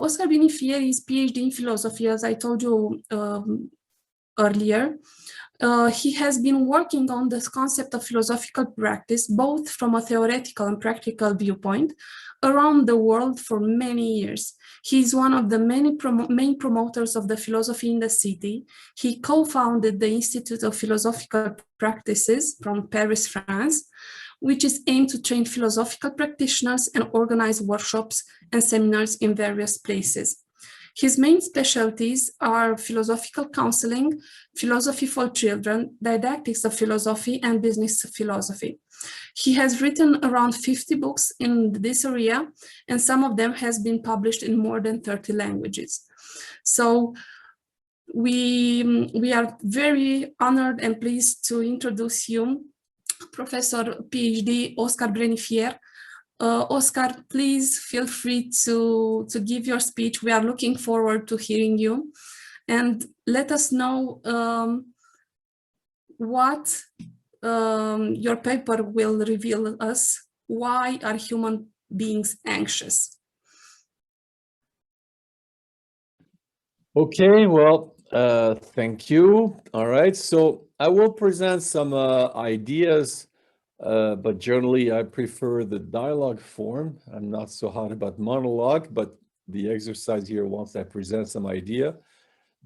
Oscar Brenifier is PhD in philosophy, as I told you earlier. He has been working on this concept of philosophical practice, both from a theoretical and practical viewpoint, around the world for many years. He's one of the many main promoters of the philosophy in the city. He co-founded the Institute of Philosophical Practices from Paris, France, which is aimed to train philosophical practitioners and organize workshops and seminars in various places. His main specialties are philosophical counseling, philosophy for children, didactics of philosophy, and business philosophy. He has written around 50 books in this area, and some of them has been published in more than 30 languages. So we are very honored and pleased to introduce you, Professor PhD Oscar Brenifier. Oscar, please feel free to give your speech. We are looking forward to hearing you. And let us know what your paper will reveal us. Why are human beings anxious? Okay, well, thank you. All right, so I will present some ideas, but generally I prefer the dialogue form. I'm not so hot about monologue, but the exercise here wants I present some idea.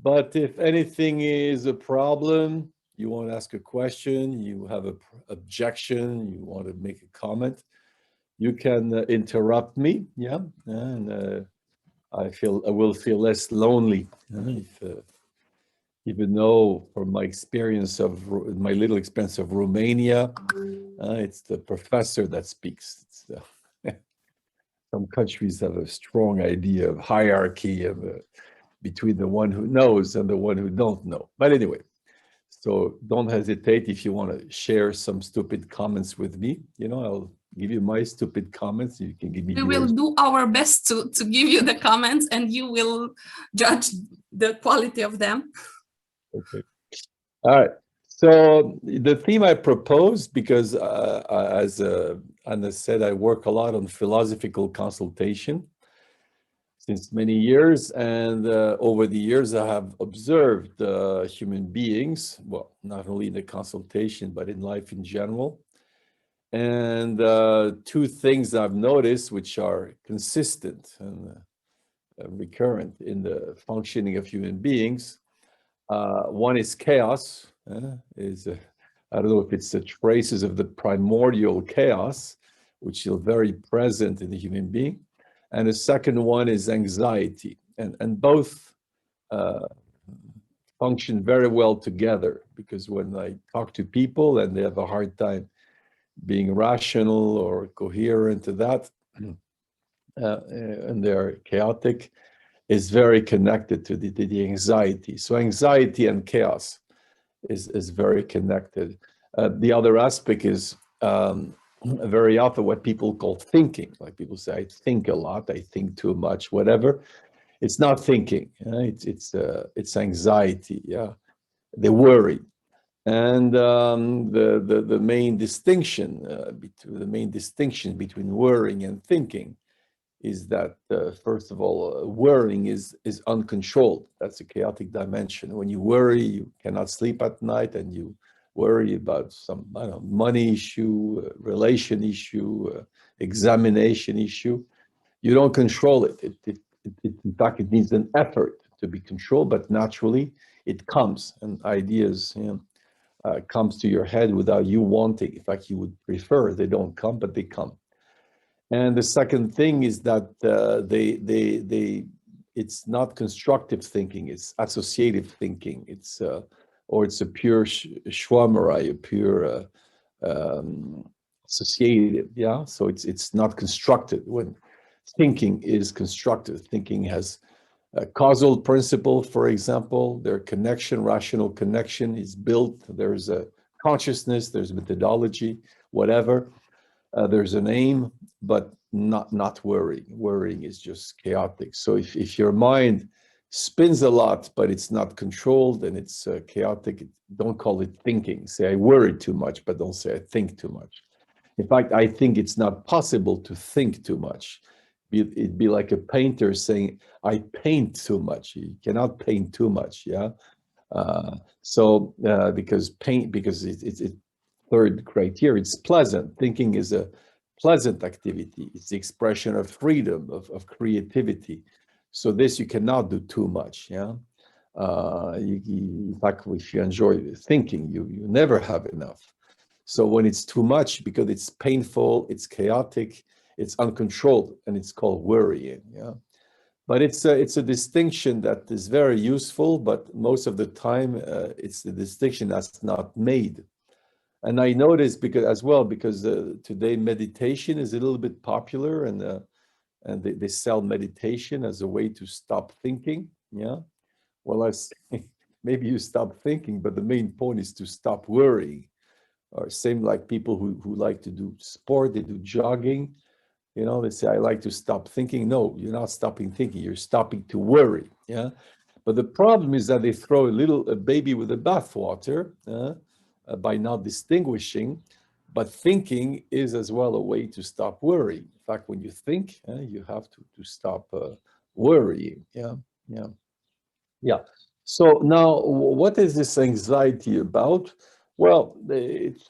But if anything is a problem, you want to ask a question, you have an objection, you want to make a comment, you can interrupt me, yeah, and I will feel less lonely if, even though from my experience of my little experience of Romania, it's the professor that speaks. Some countries have a strong idea of hierarchy of between the one who knows and the one who don't know. But anyway, so don't hesitate if you want to share some stupid comments with me. You know, I'll give you my stupid comments. You can give me yours. We will do our best to give you the comments, and you will judge the quality of them. Okay. All right. So the theme I proposed, because as Anna said, I work a lot on philosophical consultation since many years, and over the years I have observed human beings, well, not only in the consultation, but in life in general. And two things I've noticed which are consistent and recurrent in the functioning of human beings. One is chaos, I don't know if it's the traces of the primordial chaos, which is very present in the human being. And the second one is anxiety. And both function very well together, because when I talk to people and they have a hard time being rational or coherent to that, and they're chaotic, is very connected to the anxiety. So anxiety and chaos is very connected. The other aspect is very often what people call thinking. Like people say, I think a lot, I think too much, whatever. It's not thinking. It's anxiety. Yeah, they worry. And the main distinction between worrying and thinking is that first of all, worrying is uncontrolled. That's a chaotic dimension. When you worry, you cannot sleep at night, and you worry about some, I don't know, money issue, relation issue, examination issue. You don't control it. In fact, it needs an effort to be controlled, but naturally it comes, and ideas comes to your head without you wanting. In fact, you would prefer they don't come, but they come. And the second thing is that it's not constructive thinking, it's associative thinking. It's a pure schwammerei, a pure associative, yeah? So it's not constructed. When thinking is constructive, thinking has a causal principle, for example, their connection, rational connection is built. There's a consciousness, there's methodology, whatever. There's an aim, but not worrying. Worrying is just chaotic. So if your mind spins a lot, but it's not controlled and it's chaotic, don't call it thinking. Say, I worry too much, but don't say I think too much. In fact, I think it's not possible to think too much. It'd be like a painter saying, I paint too much. You cannot paint too much, yeah? Because it's third criteria, it's pleasant. Thinking is a pleasant activity. It's the expression of freedom, of creativity. So this you cannot do too much, yeah? In fact, if you enjoy thinking, you never have enough. So when it's too much, because it's painful, it's chaotic, it's uncontrolled, and it's called worrying, yeah? But it's a distinction that is very useful, but most of the time it's the distinction that's not made. And I noticed because today meditation is a little bit popular, and they sell meditation as a way to stop thinking. Yeah. Well, I say maybe you stop thinking, but the main point is to stop worrying. Or same like people who like to do sport, they do jogging. You know, they say, I like to stop thinking. No, you're not stopping thinking. You're stopping to worry. Yeah. But the problem is that they throw a baby with the bathwater by not distinguishing. But thinking is as well a way to stop worrying. In fact, when you think, you have to stop worrying. Yeah. Yeah. Yeah. So now, what is this anxiety about? Well, it's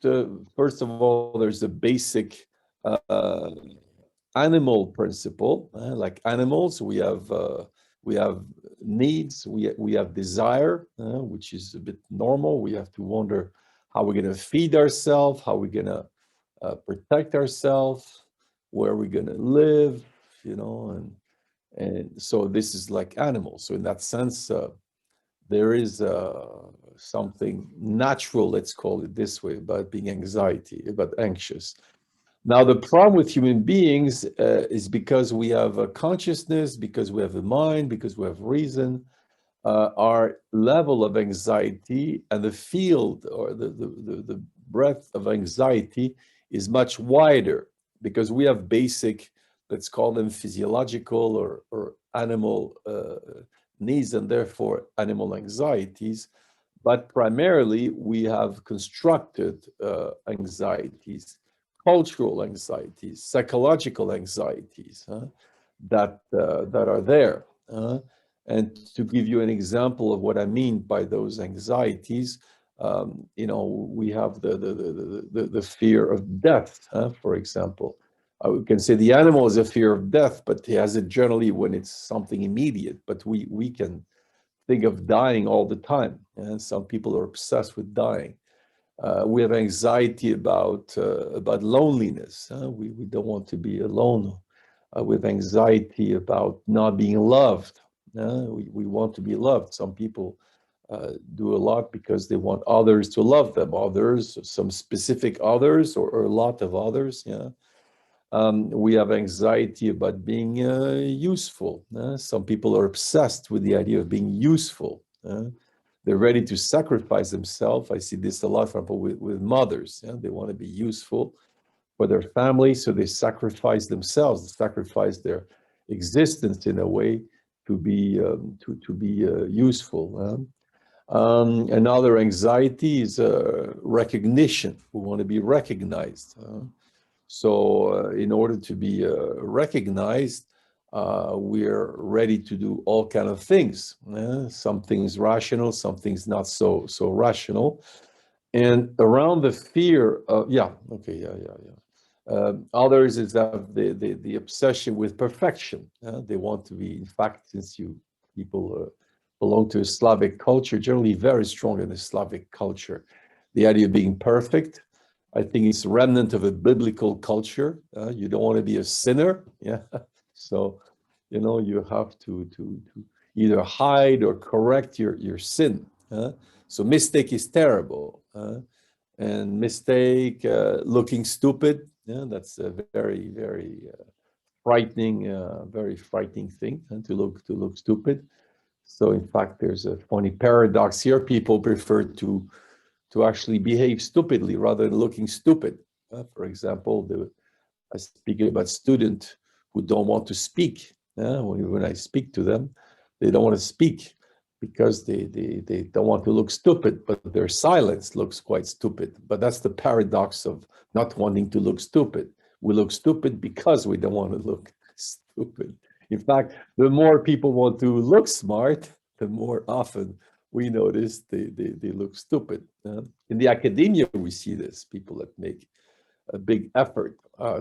first of all, there's a basic uh, animal principle. Like animals, we have needs, we have desire, which is a bit normal. We have to wonder how we're going to feed ourselves, how we're going to protect ourselves, where we're going to live, you know, and so this is like animals. So in that sense, there is something natural, let's call it this way, about being about anxious. Now, the problem with human beings is because we have a consciousness, because we have a mind, because we have reason, our level of anxiety and the field or the breadth of anxiety is much wider because we have basic, let's call them physiological or animal needs and therefore animal anxieties. But primarily, we have constructed anxieties, cultural anxieties, psychological anxieties that are there. And to give you an example of what I mean by those anxieties, you know, we have the fear of death, for example. We can say the animal is a fear of death, but he has it generally when it's something immediate. But we can think of dying all the time, and some people are obsessed with dying. We have anxiety about loneliness. We don't want to be alone. We have anxiety about not being loved. We want to be loved. Some people do a lot because they want others to love them. Others, some specific others, or a lot of others. Yeah. We have anxiety about being useful. Some people are obsessed with the idea of being useful. They're ready to sacrifice themselves. I see this a lot from people with mothers. They want to be useful for their family, so they sacrifice themselves, they sacrifice their existence in a way to be useful. Another anxiety is recognition. We want to be recognized. So in order to be recognized, we're ready to do all kind of things. Some things rational, some things not so rational. And around the fear of, yeah, okay, yeah. Others is that the obsession with perfection. They want to be, in fact, since people belong to a Slavic culture, generally very strong in the Slavic culture, the idea of being perfect. I think it's a remnant of a biblical culture. You don't want to be a sinner, yeah. So, you know, you have to either hide or correct your sin. So mistake is terrible, and mistake, looking stupid. Yeah, that's a very frightening, very frightening thing, to look stupid. So in fact, there's a funny paradox here. People prefer to actually behave stupidly rather than looking stupid. For example, I speak about students who don't want to speak. When I speak to them, they don't want to speak because they don't want to look stupid, but their silence looks quite stupid. But that's the paradox of not wanting to look stupid. We look stupid because we don't want to look stupid. In fact, the more people want to look smart, the more often we notice they look stupid. In the academia, we see this, people that make a big effort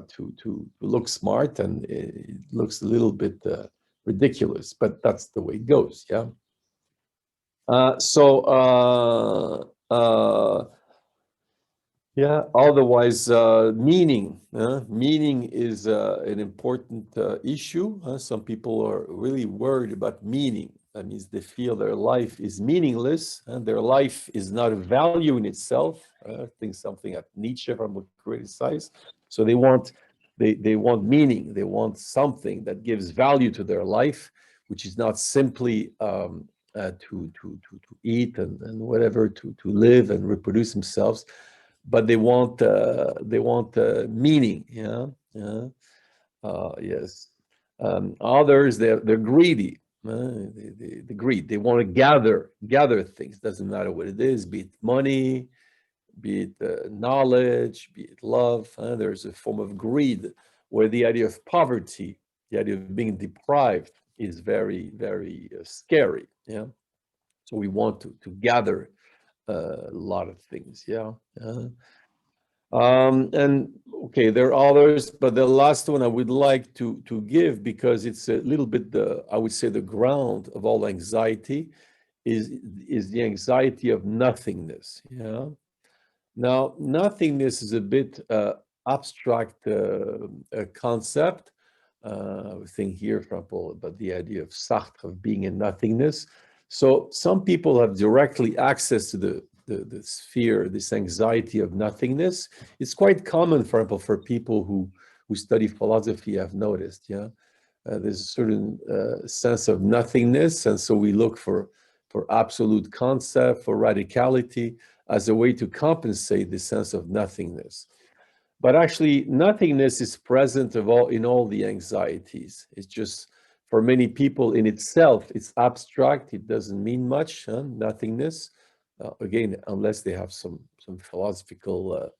to look smart, and it looks a little bit ridiculous, but that's the way it goes, yeah? Yeah, otherwise, meaning. Meaning is an important issue. Some people are really worried about meaning. That means they feel their life is meaningless, and their life is not a value in itself. I think something that Nietzsche would criticize. So they want meaning. They want something that gives value to their life, which is not simply to eat and whatever, to live and reproduce themselves, but they want meaning. Yes. Others, they're greedy. They greed. They want to gather things. Doesn't matter what it is, be it money, be it knowledge, be it love. There's a form of greed where the idea of poverty, the idea of being deprived, is very, very scary. Yeah. So we want to gather a lot of things. Yeah. And okay, there are others, but the last one I would like to give, because it's a little bit I would say the ground of all anxiety, is the anxiety of nothingness. Yeah. Now, nothingness is a bit abstract concept. We think here, for example, about the idea of Sartre, of being in nothingness. So some people have directly access to the sphere, this anxiety of nothingness. It's quite common, for example, for people who study philosophy, I've noticed, yeah. There's a certain sense of nothingness, and so we look for absolute concept, for radicality, as a way to compensate the sense of nothingness. But actually, nothingness is present in all the anxieties. It's just, for many people in itself, it's abstract. It doesn't mean much, nothingness. Again, unless they have some philosophical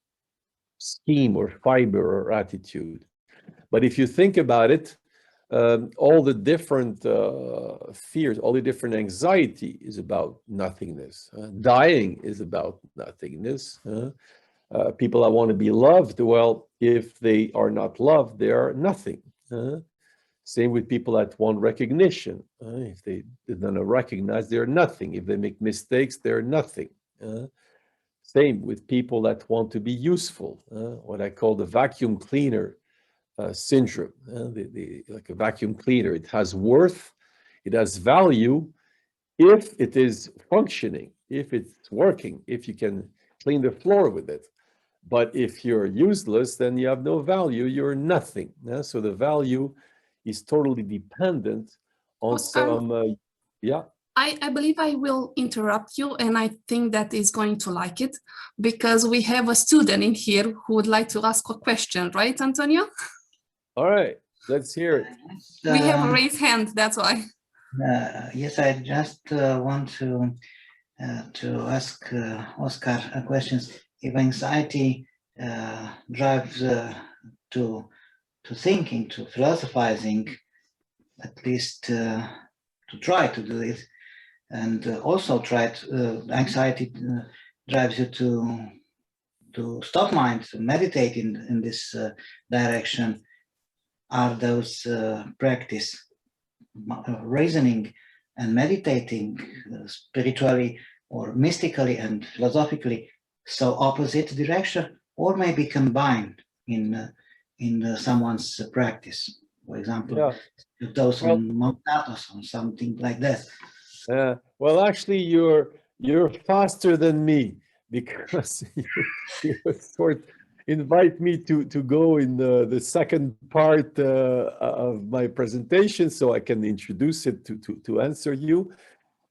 scheme or fiber or attitude. But if you think about it, all the different fears, all the different anxiety is about nothingness. Dying is about nothingness. People that want to be loved, well, if they are not loved, they are nothing. Same with people that want recognition. If they don't recognize, they're nothing. If they make mistakes, they're nothing. Same with people that want to be useful, what I call the vacuum cleaner syndrome. Like a vacuum cleaner, it has worth, it has value if it is functioning, if it's working, if you can clean the floor with it. But if you're useless, then you have no value, you're nothing. So the value is totally dependent on Oscar, yeah. I believe I will interrupt you, and I think that is going to like it, because we have a student in here who would like to ask a question, right, Antonio? All right, let's hear it. We have a raised hand, that's why. Yes, I just want to ask Oscar questions. If anxiety drives to thinking, to philosophizing, at least to try to do it, and also anxiety drives you to stop mind, to meditate in this direction. Are those practice reasoning and meditating spiritually or mystically and philosophically so opposite direction, or maybe combined in someone's practice? For example, those on Mount Athos or something like that. Well, actually, you're faster than me, because you sort invite me to go in the second part of my presentation, so I can introduce it to answer you.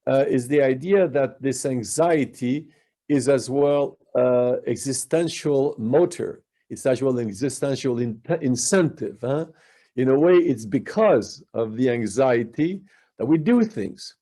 Is the idea that this anxiety is as well existential motor. It's as well an existential incentive. In a way, it's because of the anxiety that we do things.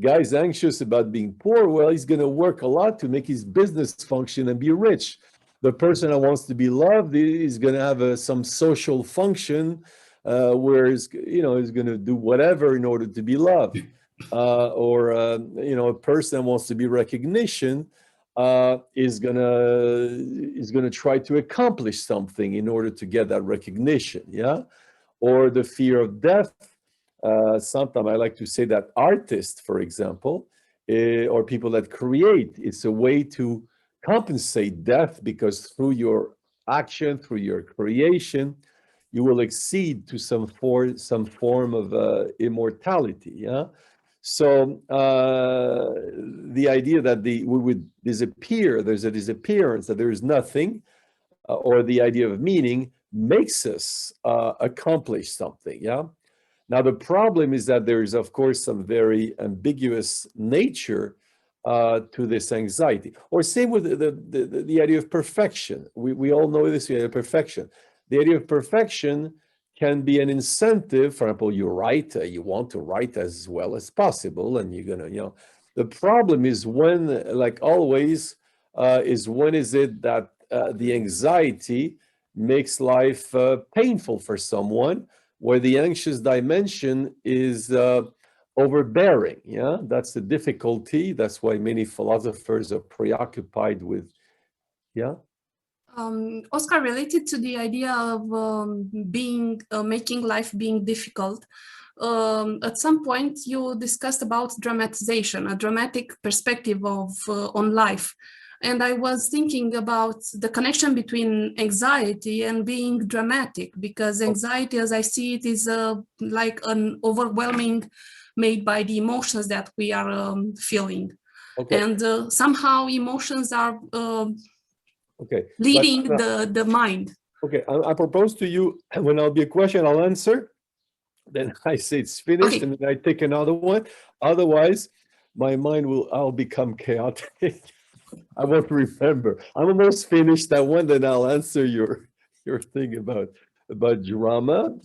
Guy's anxious about being poor. Well, he's going to work a lot to make his business function and be rich. The person that wants to be loved is going to have some social function where he's going to do whatever in order to be loved. Or a person that wants to be recognition is gonna try to accomplish something in order to get that recognition, yeah. Or the fear of death. Sometimes I like to say that artists, for example, or people that create, it's a way to compensate death, because through your action, through your creation, you will accede to some form of immortality, yeah. So the idea that we would disappear, there's a disappearance, that there is nothing, or the idea of meaning makes us accomplish something, yeah? Now, the problem is that there is, of course, some very ambiguous nature to this anxiety. Or same with the idea of perfection. We all know this, the idea of perfection. The idea of perfection can be an incentive. For example, you write, you want to write as well as possible, and you're gonna, the problem is when, like always, when is it that the anxiety makes life painful for someone, where the anxious dimension is overbearing, yeah? That's the difficulty. That's why many philosophers are preoccupied with, yeah? Oscar, related to the idea of making life being difficult, at some point you discussed about dramatization, a dramatic perspective of on life. And I was thinking about the connection between anxiety and being dramatic, because anxiety, as I see it, is like an overwhelming made by the emotions that we are feeling. Okay. And somehow emotions are okay, leading the mind. Okay, I propose to you, when I'll be a question, I'll answer. Then I say it's finished, okay. And then I take another one. Otherwise, my mind I'll become chaotic. I won't remember. I'm almost finished that one, then I'll answer your thing about drama.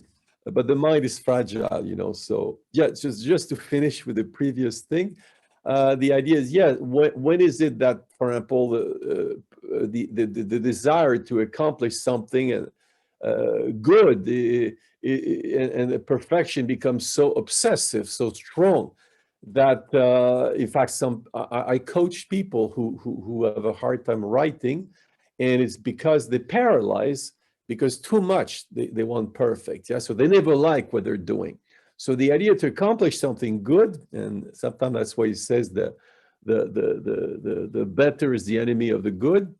But the mind is fragile, so yeah, just to finish with the previous thing. The idea is, yeah, when is it that, for example, the desire to accomplish something good and perfection becomes so obsessive, so strong, that in fact I coach people who have a hard time writing, and it's because they paralyze, because too much they want perfect, yeah, so they never like what they're doing. So the idea to accomplish something good, and sometimes that's why he says the better is the enemy of the good,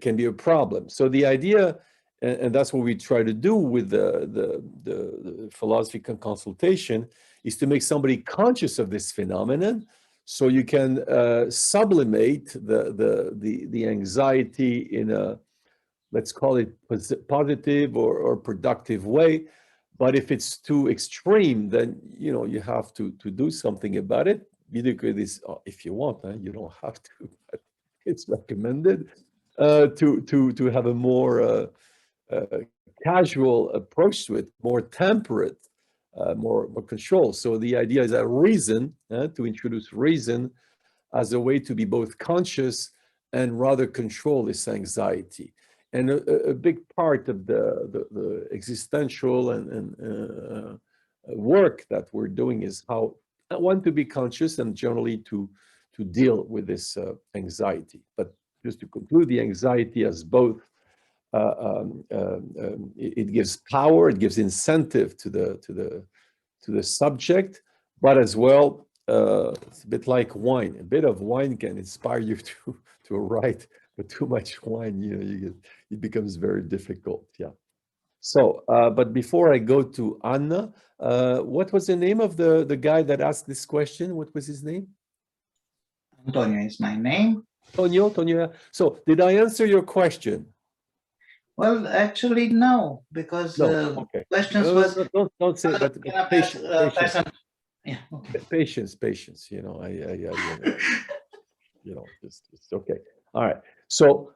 can be a problem. So the idea, and that's what we try to do with the philosophy consultation, is to make somebody conscious of this phenomenon, so you can sublimate the anxiety in a, let's call it, positive or productive way. But if it's too extreme, then you have to do something about it. If you want, you don't have to, but it's recommended to have a more casual approach to it, more temperate, more control. So the idea is that reason, to introduce reason as a way to be both conscious and rather control this anxiety. And a big part of the existential and work that we're doing is how one, to be conscious, and generally to deal with this anxiety. But just to conclude, the anxiety as both it gives power, it gives incentive to the subject, but as well it's a bit like wine. A bit of wine can inspire you to write, but too much wine, it becomes very difficult. Yeah. So, but before I go to Anna, what was the name of the guy that asked this question? What was his name? Antonio is my name. Antonio. So, did I answer your question? Well, actually, no, because okay. Questions don't say, but patience. Yeah. Okay. Patience. It's okay. All right. So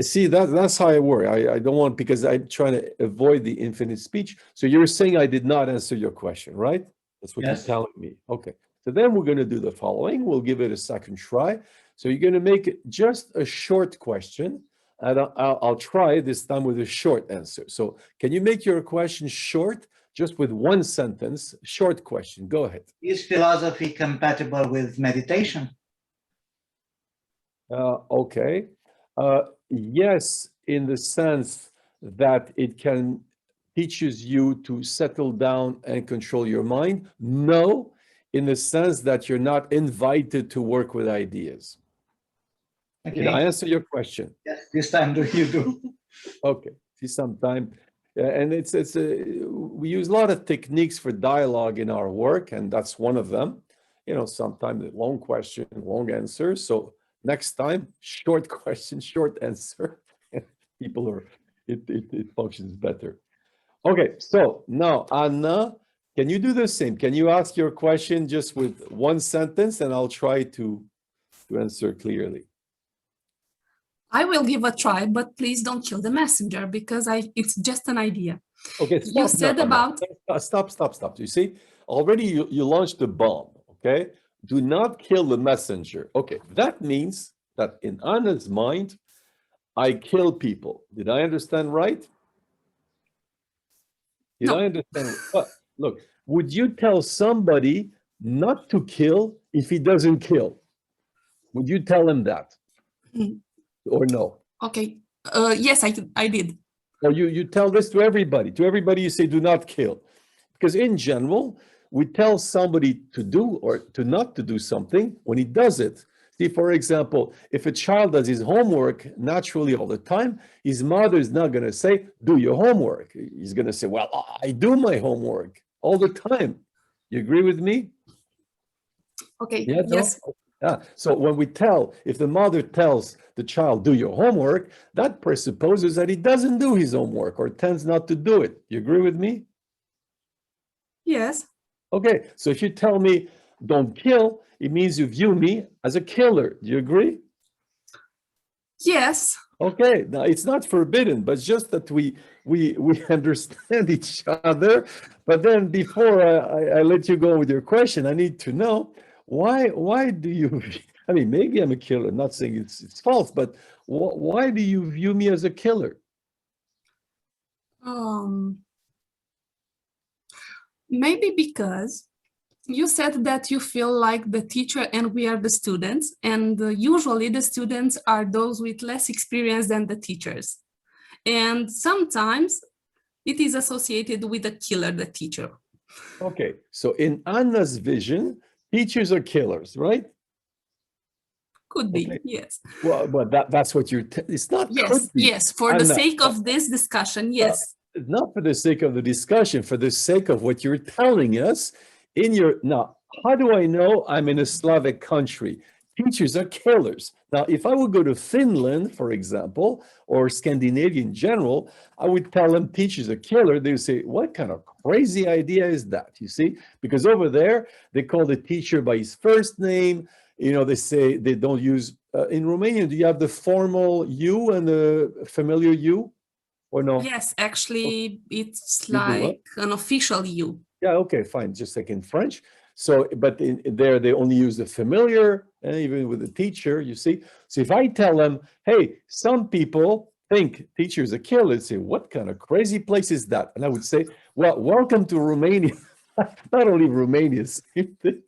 see, that's how I work. I don't want, because I'm trying to avoid the infinite speech. So you're saying I did not answer your question, right? That's what you're telling me. Okay. So then we're going to do the following. We'll give it a second try. So you're going to make it just a short question. I'll try this time with a short answer. So can you make your question short, just with one sentence, short question? Go ahead. Is philosophy compatible with meditation? Okay. Yes, in the sense that it can teaches you to settle down and control your mind. No, in the sense that you're not invited to work with ideas. Did I Okay. answer your question? Yes, this time you do. Okay. See, sometime, and we use a lot of techniques for dialogue in our work, and that's one of them. You know, sometimes a long question, long answer. So next time, short question, short answer. People are, it functions better. Okay, so now Anna, can you do the same? Can you ask your question just with one sentence, and I'll try to answer clearly. I will give a try, but please don't kill the messenger because it's just an idea. Okay, You stop. said about Stop. You see, already you launched the bomb, okay? Do not kill the messenger. Okay, that means that in Anna's mind, I kill people. Did I understand right? Did No. I understand? Look, would you tell somebody not to kill if he doesn't kill? Would you tell him that? Or no? Okay. Yes, I did. Or you tell this to everybody. To everybody, you say, do not kill. Because in general, we tell somebody to do or to not to do something when he does it. See, for example, if a child does his homework naturally all the time, his mother is not going to say, do your homework. He's going to say, well, I do my homework all the time. You agree with me? Okay. Yeah, no? Yes. Yeah. So when if the mother tells the child, do your homework, that presupposes that he doesn't do his homework or tends not to do it. You agree with me? Yes. Okay. So if you tell me, don't kill, it means you view me as a killer. Do you agree? Yes. Okay. Now it's not forbidden, but just that we understand each other. But then before I let you go with your question, I need to know why do you, I mean, maybe I'm a killer, not saying it's false, but why do you view me as a killer? Maybe because you said that you feel like the teacher and we are the students, and usually the students are those with less experience than the teachers. And sometimes it is associated with the killer, the teacher. Okay, so in Anna's vision, teachers are killers, right? Could be, Okay. yes. Well, but that's what it's not Yes, could be. yes. For the Anna, sake of this discussion, yes. not for the sake of the discussion, for the sake of what you're telling us now, how do I know I'm in a Slavic country? Teachers are killers. Now, if I would go to Finland, for example, or Scandinavia in general, I would tell them teachers are killer. They would say, what kind of crazy idea is that? You see, because over there, they call the teacher by his first name. You know, they say they don't use, in Romania, do you have the formal you and the familiar you? Or no? Yes, actually, it's You do what? like an official you. Yeah, okay, fine. Just like in French. So, but there they only use the familiar, and even with the teacher, you see. So if I tell them, hey, some people think teachers are killers, say, what kind of crazy place is that? And I would say, well, welcome to Romania. Not only Romania, same thing.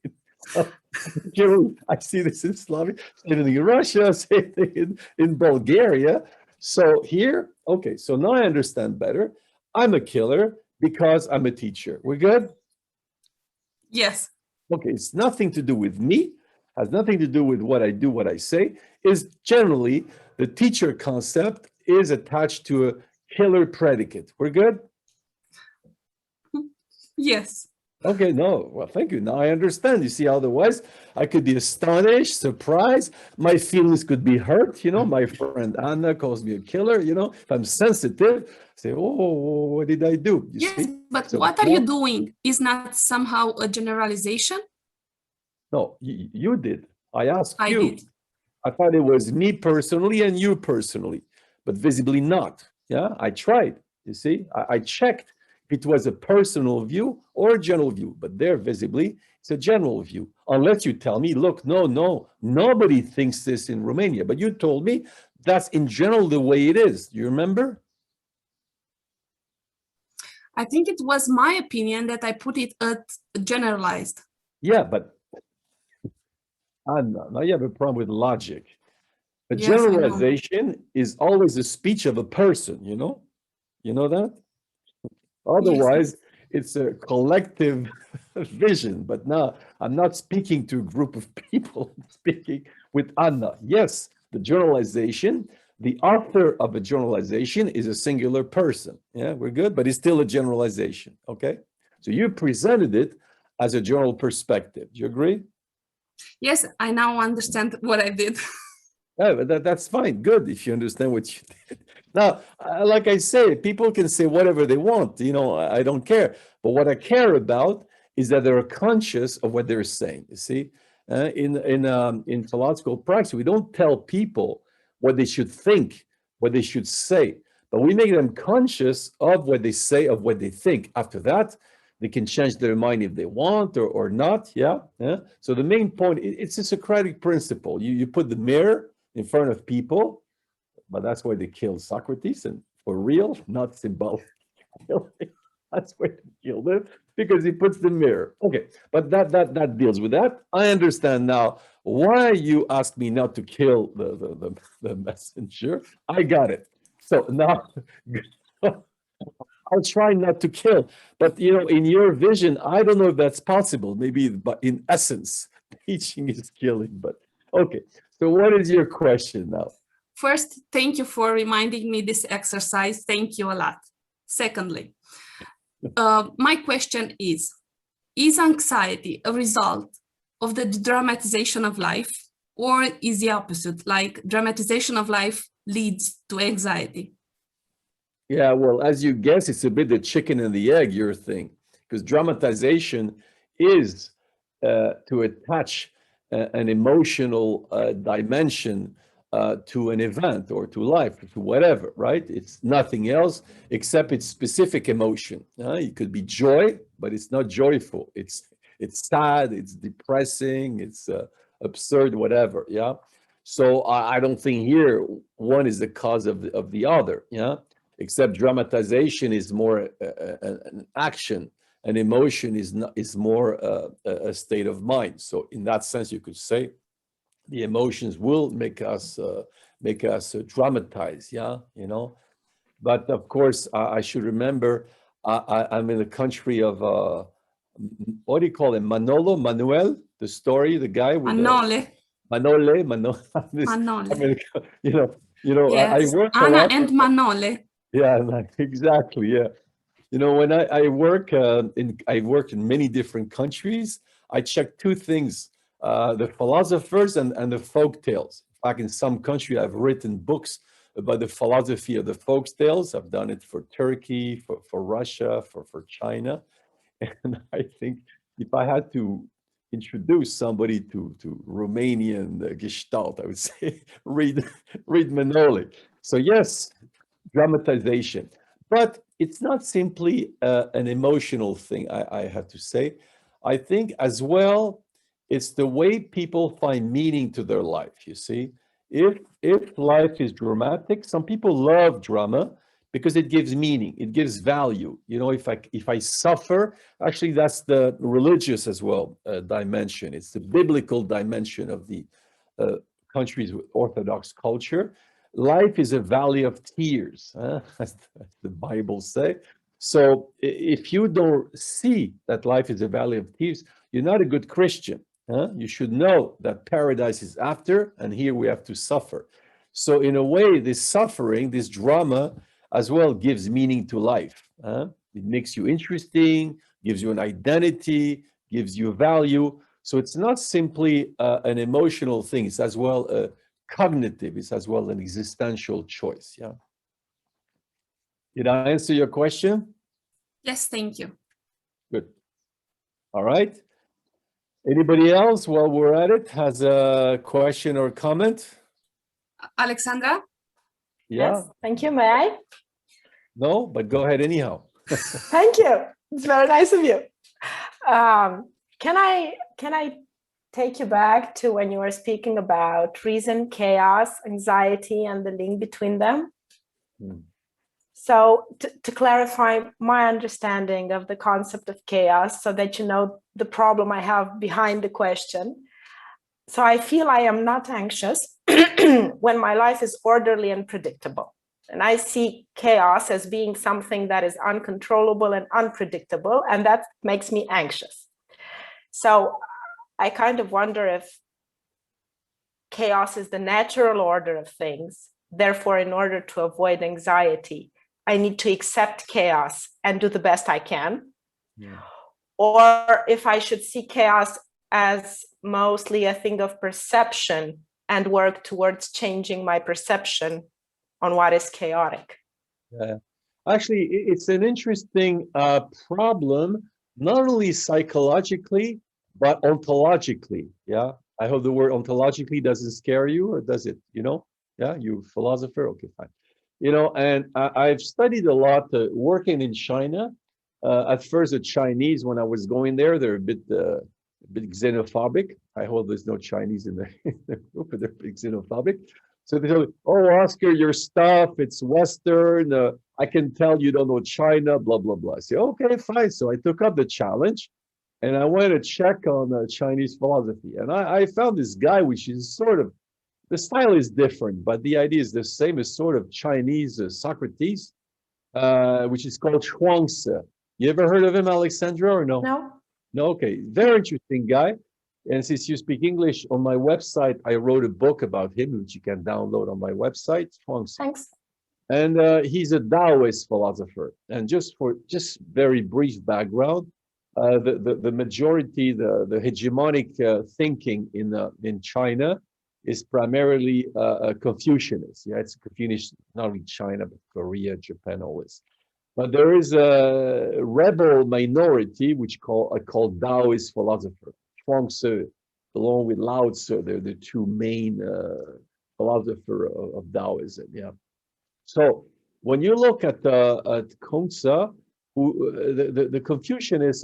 I see this in Slavic, same thing in Russia, same thing in Bulgaria. So here, okay, so now I understand better. I'm a killer because I'm a teacher. We're good? Yes. Okay, it's nothing to do with me, has nothing to do with what I do, what I say, is generally the teacher concept is attached to a killer predicate. We're good? Yes. Okay, no, well, thank you. Now I understand. You see, otherwise I could be astonished, surprised. My feelings could be hurt. You know, my friend Anna calls me a killer. You know, if I'm sensitive, say, oh, what did I do? You Yes, see? but So what are you doing is not somehow a generalization? no, you did. I asked I you. did. I thought it was me personally and you personally, but visibly not. Yeah, I tried. You see, I checked if it was a personal view or a general view, but there visibly it's a general view. Unless you tell me, look, no, nobody thinks this in Romania. But you told me that's in general the way it is. Do you remember? I think it was my opinion that I put it at generalized. Yeah, but now you have a problem with logic. A Yes, I know. generalization is always a speech of a person, you know? You know that? Yes. Otherwise, it's a collective vision. But now I'm not speaking to a group of people, I'm speaking with Anna. Yes, the generalization, the author of a generalization is a singular person. Yeah, we're good, but it's still a generalization. Okay. So you presented it as a general perspective. Do you agree? Yes, I now understand what I did. Yeah, but that's fine. Good if you understand what you did. Now, like I say, people can say whatever they want. You know, I don't care. But what I care about is that they're conscious of what they're saying. You see, in philosophical practice, we don't tell people what they should think, what they should say, but we make them conscious of what they say, of what they think. After that, they can change their mind if they want or not. Yeah. So the main point, it's a Socratic principle. You put the mirror in front of people, but that's why they killed Socrates, and for real, not symbolic. That's why they killed him, because he puts the mirror. Okay, but that deals with that. I understand now why you asked me not to kill the messenger. I got it. So now I'll try not to kill. But you know, in your vision, I don't know if that's possible. Maybe, but in essence, teaching is killing. But okay. So what is your question now? First, thank you for reminding me this exercise. Thank you a lot. Secondly, my question is anxiety a result of the dramatization of life, or is the opposite, like dramatization of life leads to anxiety? Yeah, well, as you guess, it's a bit the chicken and the egg, your thing, because dramatization is to attach an emotional dimension to an event or to life, to whatever, right? It's nothing else except it's specific emotion. It could be joy, but it's not joyful. It's sad, it's depressing, it's absurd, whatever. Yeah. So I don't think here one is the cause of the other. Yeah. Except dramatization is more an action, and emotion is more a state of mind. So in that sense, you could say the emotions will make us dramatize. Yeah, you know. But of course, I should remember I'm in the country of what do you call him? Manuel, the story, the guy with Manole. Manole. Manole. I mean, you know, I Yes, work a Anna lot. and Manole. Yeah, like, exactly. Yeah. You know, when I work I work in many different countries, I check two things, the philosophers and the folk tales. In fact, in some country, I've written books about the philosophy of the folk tales. I've done it for Turkey, for Russia, for China. And I think if I had to introduce somebody to Romanian Gestalt, I would say read Manoli. So yes, dramatization. But it's not simply an emotional thing, I have to say. I think as well, it's the way people find meaning to their life, you see. If life is dramatic, some people love drama because it gives meaning, it gives value. You know, if I suffer, actually that's the religious as well dimension. It's the biblical dimension of the countries with Orthodox culture. Life is a valley of tears, as the Bible says. So if you don't see that life is a valley of tears, you're not a good Christian. You should know that paradise is after, and here we have to suffer. So in a way, this suffering, this drama, as well gives meaning to life. It makes you interesting, gives you an identity, gives you value. So it's not simply an emotional thing, it's as well a cognitive, it's as well an existential choice. Yeah. Did I answer your question? Yes, thank you. Good. All right. Anybody else while we're at it has a question or comment? Alexandra? Yeah. Yes, thank you. May I? No, but go ahead anyhow. Thank you. It's very nice of you. Can I take you back to when you were speaking about reason, chaos, anxiety, and the link between them. Mm. So to clarify my understanding of the concept of chaos, so that you know the problem I have behind the question. So I feel I am not anxious when my life is orderly and predictable. And I see chaos as being something that is uncontrollable and unpredictable, and that makes me anxious. So I kind of wonder if chaos is the natural order of things. Therefore, in order to avoid anxiety, I need to accept chaos and do the best I can. Yeah. Or if I should see chaos as mostly a thing of perception and work towards changing my perception on what is chaotic. Yeah. Actually, it's an interesting problem, not only psychologically, but ontologically. Yeah. I hope the word ontologically doesn't scare you, or does it? You know? Yeah, you philosopher? Okay, fine. You know, and I've studied a lot working in China. At first, the Chinese, when I was going there, they're a bit xenophobic. I hope there's no Chinese in the group, but they're a bit xenophobic. So they tell me, "Oh, Oscar, your stuff, it's Western. I can tell you don't know China, blah, blah, blah." I say, "Okay, fine." So I took up the challenge and I went to check on Chinese philosophy. And I found this guy, which is sort of, the style is different, but the idea is the same as sort of Chinese Socrates, which is called Chuangzi. You ever heard of him, Alexandra, or no? No? No, okay. Very interesting guy. And since you speak English, on my website, I wrote a book about him, which you can download on my website. Chuangzi. Thanks. And he's a Taoist philosopher. And just very brief background, the majority, the hegemonic thinking in China is primarily Confucianist. Yeah, it's Confucianist, not only China, but Korea, Japan, all this. But there is a rebel minority which are called Taoist philosopher. Chuangzi, along with Lao Tzu, they're the two main philosopher of Taoism. Yeah. So when you look at Kongzi, the Confucianists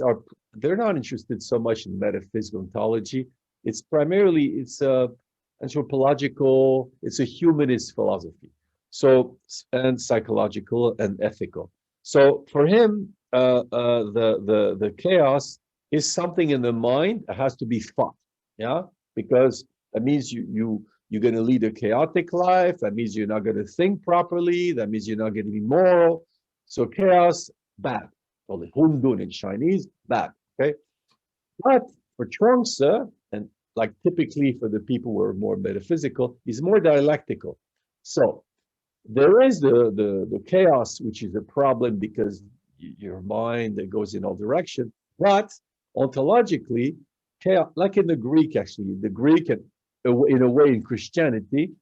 they're not interested so much in metaphysical ontology. It's primarily anthropological. It's a humanist philosophy. So and psychological and ethical. So for him, the chaos is something in the mind that has to be fought. Yeah, because that means you're going to lead a chaotic life. That means you're not going to think properly. That means you're not going to be moral. So chaos, bad. Called it Hundun in Chinese, bad. Okay. But for Chuangzi, and like typically for the people who are more metaphysical, is more dialectical. So there is the chaos, which is a problem because your mind that goes in all directions. But ontologically, chaos, like in the Greek, actually, the Greek and in a way in Christianity,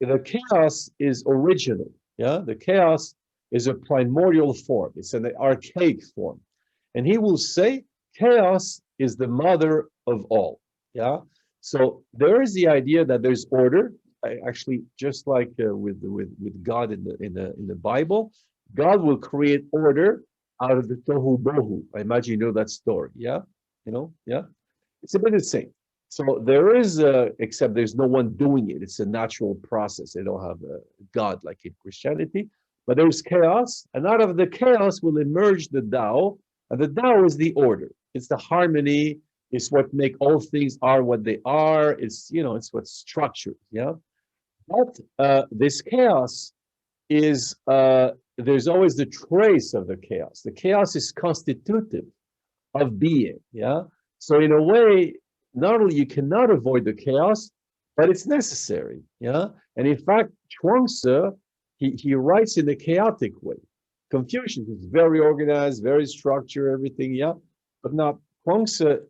the chaos is original. Yeah, the chaos is a primordial form. It's an archaic form, and he will say chaos is the mother of all. Yeah, so there is the idea that there's order. Actually, just like with God in the Bible, God will create order out of the tohu bohu. I imagine you know that story. Yeah, yeah, it's a bit the same. So there is, except there's no one doing it. It's a natural process. They don't have a God like in Christianity, but there's chaos, and out of the chaos will emerge the Tao, and the Tao is the order. It's the harmony. It's what make all things are what they are. It's it's what structures. Yeah, but this chaos is there's always the trace of the chaos. The chaos is constitutive of being. Yeah, so in a way, not only you cannot avoid the chaos, but it's necessary. Yeah, and in fact, Chuangzi he writes in a chaotic way. Confucius is very organized, very structured, everything. Yeah, but not Chuangzi.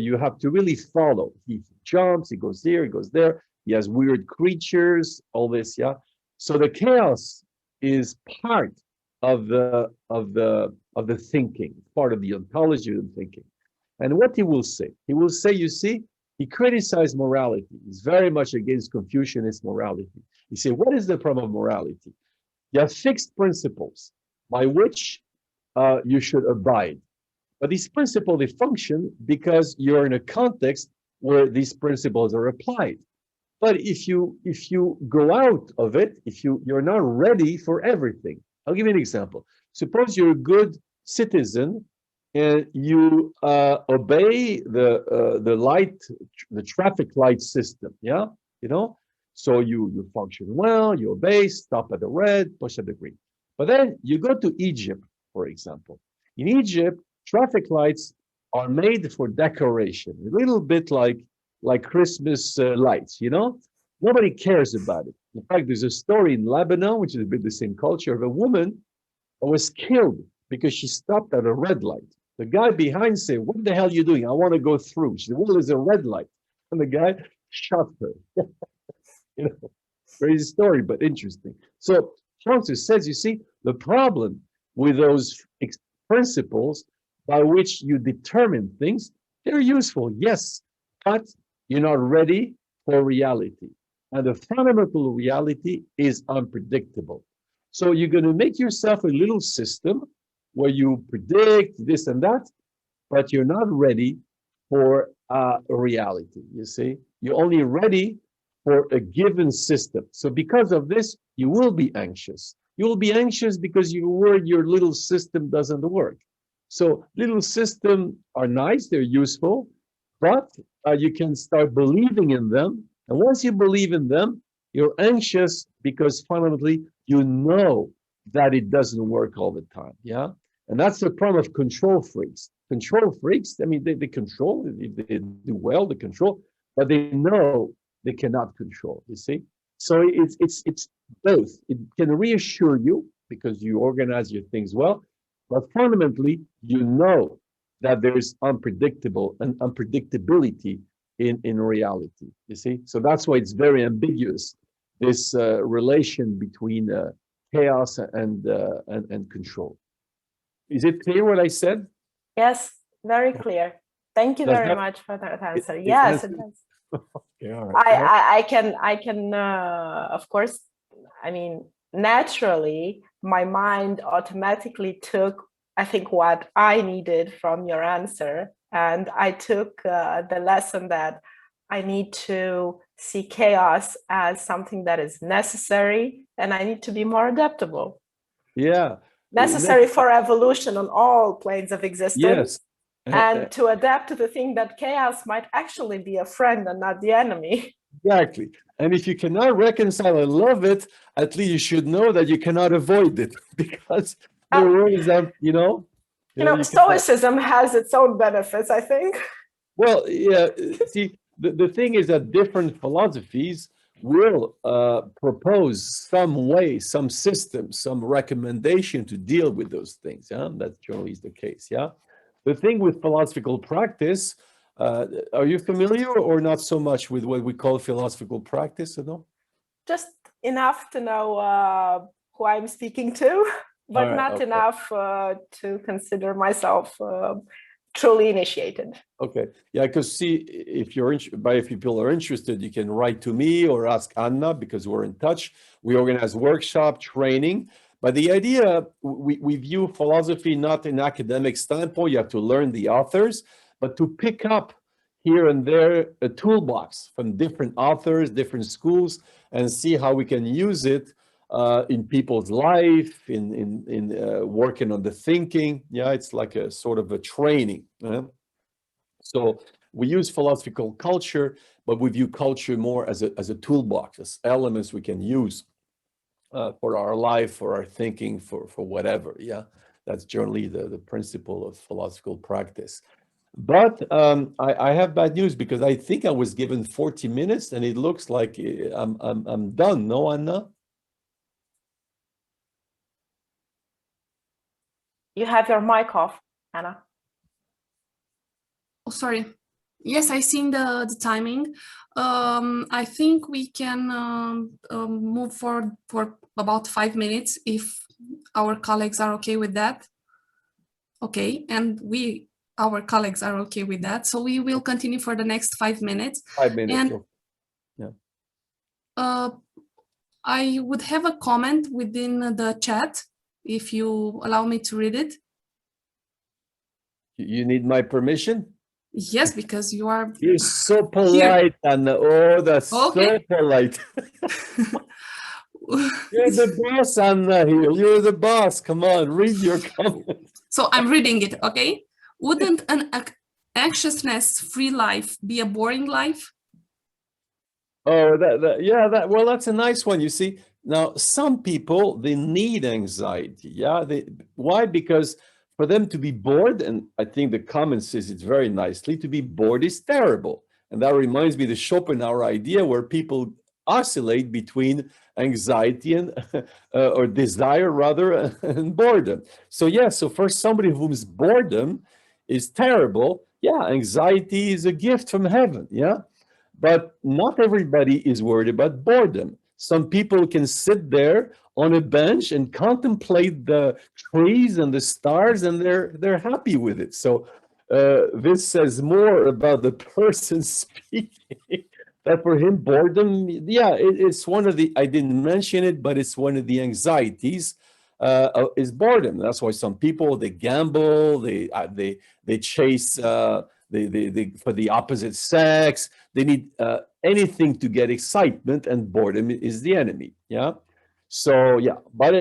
You have to really follow. He jumps, he goes here, he goes there. He has weird creatures, all this. Yeah, so the chaos is part of the thinking, part of the ontology of thinking. And what he will say, you see, he criticized morality. He's very much against Confucianist morality. He said, what is the problem of morality? You have fixed principles by which you should abide. But these principles, they function because you're in a context where these principles are applied. But if you go out of it, if you're not ready for everything. I'll give you an example. Suppose you're a good citizen and you obey the traffic light system. Yeah, you know. So you function well, you obey, stop at the red, push at the green. But then you go to Egypt, for example. In Egypt, traffic lights are made for decoration, a little bit like Christmas lights, you know? Nobody cares about it. In fact, there's a story in Lebanon, which is a bit the same culture, of a woman that was killed because she stopped at a red light. The guy behind said, "What the hell are you doing? I want to go through." She said, "Well, there's a red light." And the guy shot her. You know, crazy story, but interesting. So Francis says, you see, the problem with those principles by which you determine things, they're useful, yes, but you're not ready for reality. And the fundamental reality is unpredictable. So you're going to make yourself a little system where you predict this and that, but you're not ready for reality, you see. You're only ready for a given system. So because of this, you will be anxious. You will be anxious because you're worried your little system doesn't work. So little systems are nice, they're useful, but you can start believing in them. And once you believe in them, you're anxious because fundamentally you know that it doesn't work all the time. Yeah. And that's the problem of control freaks. Control freaks, I mean, they control, they do well, they control, but they know they cannot control, you see? So it's both. It can reassure you because you organize your things well, but fundamentally, you know that there's unpredictability in reality, you see? So that's why it's very ambiguous, this relation between chaos and control. Is it clear what I said? Yes, very clear. Thank you very much for that answer. Yes, it does. Okay, all right. I can of course, I mean, naturally, my mind automatically took, I think, what I needed from your answer. And I took the lesson that I need to see chaos as something that is necessary, and I need to be more adaptable. Yeah. Necessary for evolution on all planes of existence. Yes. And to adapt to the thing that chaos might actually be a friend and not the enemy. Exactly. And if you cannot reconcile and love it, at least you should know that you cannot avoid it because the rule is that, you know, Stoicism has its own benefits, I think. Well, yeah, see, the thing is that different philosophies will propose some way, some system, some recommendation to deal with those things. Yeah, that generally is the case. Yeah. The thing with philosophical practice, are you familiar or not so much with what we call philosophical practice at all? Just enough to know who I'm speaking to, but right, not okay. enough to consider myself truly initiated. Okay, yeah, because see, if people are interested, you can write to me or ask Anna because we're in touch. We organize workshop training. But the idea, we view philosophy not in academic standpoint, you have to learn the authors, but to pick up here and there a toolbox from different authors, different schools, and see how we can use it in people's life, in working on the thinking. Yeah, it's like a sort of a training. So we use philosophical culture, but we view culture more as a toolbox, as elements we can use for our life, for our thinking, for whatever. Yeah, that's generally the principle of philosophical practice. But I have bad news because I think I was given 40 minutes and it looks like I'm done. No, Anna? You have your mic off, Anna. Oh, sorry. Yes, I seen the timing. I think we can move forward for about 5 minutes if our colleagues are okay with that. Okay, and our colleagues are okay with that. So we will continue for the next 5 minutes. 5 minutes. And yeah. I would have a comment within the chat, if you allow me to read it. You need my permission? Yes, because you are. You're so polite, and oh, that's Okay. so polite. You're the boss, Anna, here. You're the boss. Come on, read your comment. So I'm reading it, okay? Wouldn't an anxiousness-free life be a boring life? Oh, well, that's a nice one. You see, now some people, they need anxiety. Yeah, why? Because for them to be bored, and I think the comment says it very nicely, to be bored is terrible. And that reminds me of the Schopenhauer idea where people oscillate between anxiety and or desire rather and boredom. So yeah, so for somebody whose boredom is terrible, yeah, anxiety is a gift from heaven. Yeah. But not everybody is worried about boredom. Some people can sit there on a bench and contemplate the trees and the stars, and they're happy with it. So this says more about the person speaking. That for him, boredom, yeah, it's one of the, I didn't mention it, but it's one of the anxieties is boredom. That's why some people, they gamble, they chase, they for the opposite sex, they need anything to get excitement, and boredom is the enemy. Yeah. So yeah, but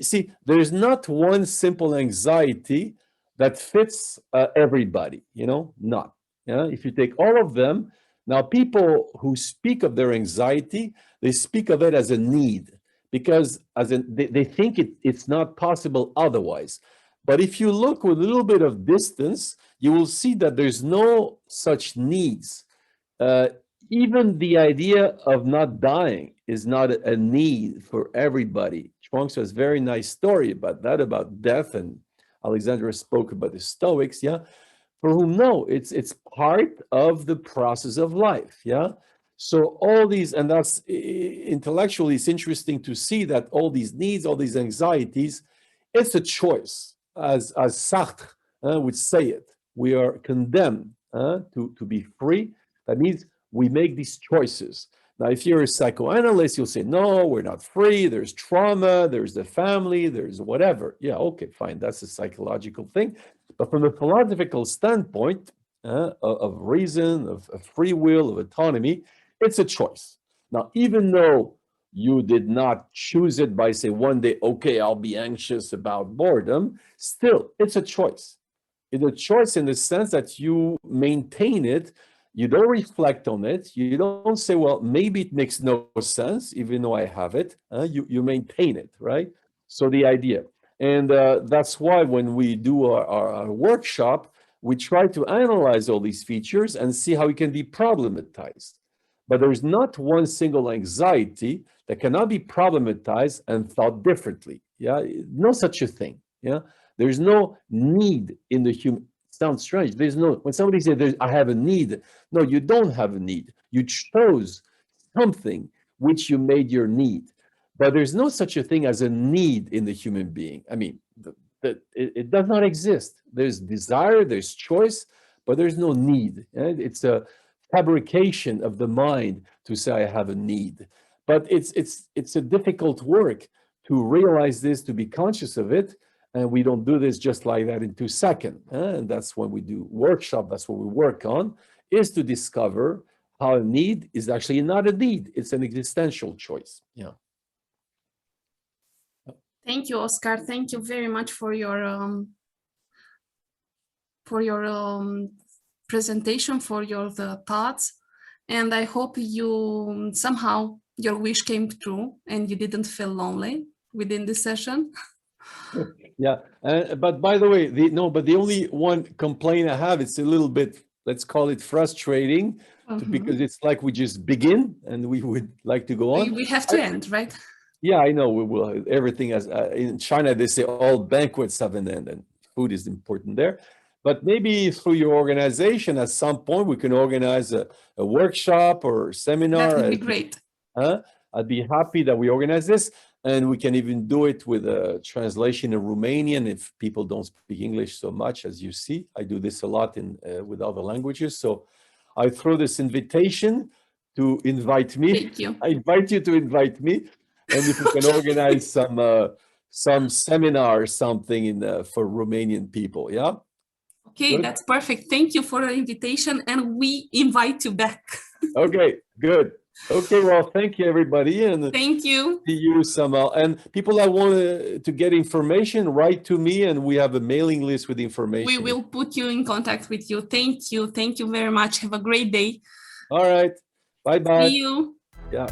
see, there's not one simple anxiety that fits everybody. Not. Yeah. If you take all of them, now people who speak of their anxiety, they speak of it as a need because they think it's not possible otherwise. But if you look with a little bit of distance, you will see that there's no such needs. Even the idea of not dying is not a need for everybody. Chuang has a very nice story about that, about death, and Alexandra spoke about the Stoics, yeah, for whom, no, it's part of the process of life, yeah? So all these, and that's intellectually, it's interesting to see that all these needs, all these anxieties, it's a choice, as Sartre would say it. We are condemned to be free. That means we make these choices. Now, if you're a psychoanalyst, you'll say, no, we're not free. There's trauma, there's the family, there's whatever. Yeah, okay, fine. That's a psychological thing. But from a philosophical standpoint of reason, of free will, of autonomy, it's a choice. Now, even though you did not choose it by say one day, okay, I'll be anxious about boredom, still, it's a choice. It's a choice in the sense that you maintain it. You don't reflect on it. You don't say, well, maybe it makes no sense, even though I have it. You maintain it, right? So the idea. And that's why when we do our workshop, we try to analyze all these features and see how it can be problematized. But there's not one single anxiety that cannot be problematized and thought differently. Yeah, no such a thing. Yeah, there's no need in the human. Sounds strange. There's no, when somebody says, I have a need. No, you don't have a need. You chose something which you made your need. But there's no such a thing as a need in the human being. I mean, it does not exist. There's desire, there's choice, but there's no need. It's a fabrication of the mind to say I have a need. But it's a difficult work to realize this, to be conscious of it. And we don't do this just like that in 2 seconds. And that's when we do workshop, that's what we work on, is to discover how a need is actually not a need. It's an existential choice. Yeah. Thank you, Oscar. Thank you very much for your presentation, for your thoughts. And I hope you somehow your wish came true and you didn't feel lonely within this session. Yeah, but by the way, the only one complaint I have, it's a little bit, let's call it frustrating, because it's like we just begin and we would like to go on. We have to end, right? Yeah, I know we will. Everything as in China, they say all banquets have an end, and food is important there. But maybe through your organization, at some point, we can organize a workshop or seminar. That would be great. I'd be happy that we organize this. And we can even do it with a translation in Romanian if people don't speak English so much, as you see. I do this a lot with other languages. So I throw this invitation to invite me. Thank you. I invite you to invite me. And if we can organize some seminar or something for Romanian people, yeah? Okay, Good. that's perfect. Thank you for the invitation, and we invite you back. Okay, good. Okay, well, thank you, everybody, and Thank you. see you somehow. And people that want to get information, write to me, and we have a mailing list with information. We will put you in contact with you. Thank you. Thank you very much. Have a great day. All right. Bye-bye. See you. Yeah.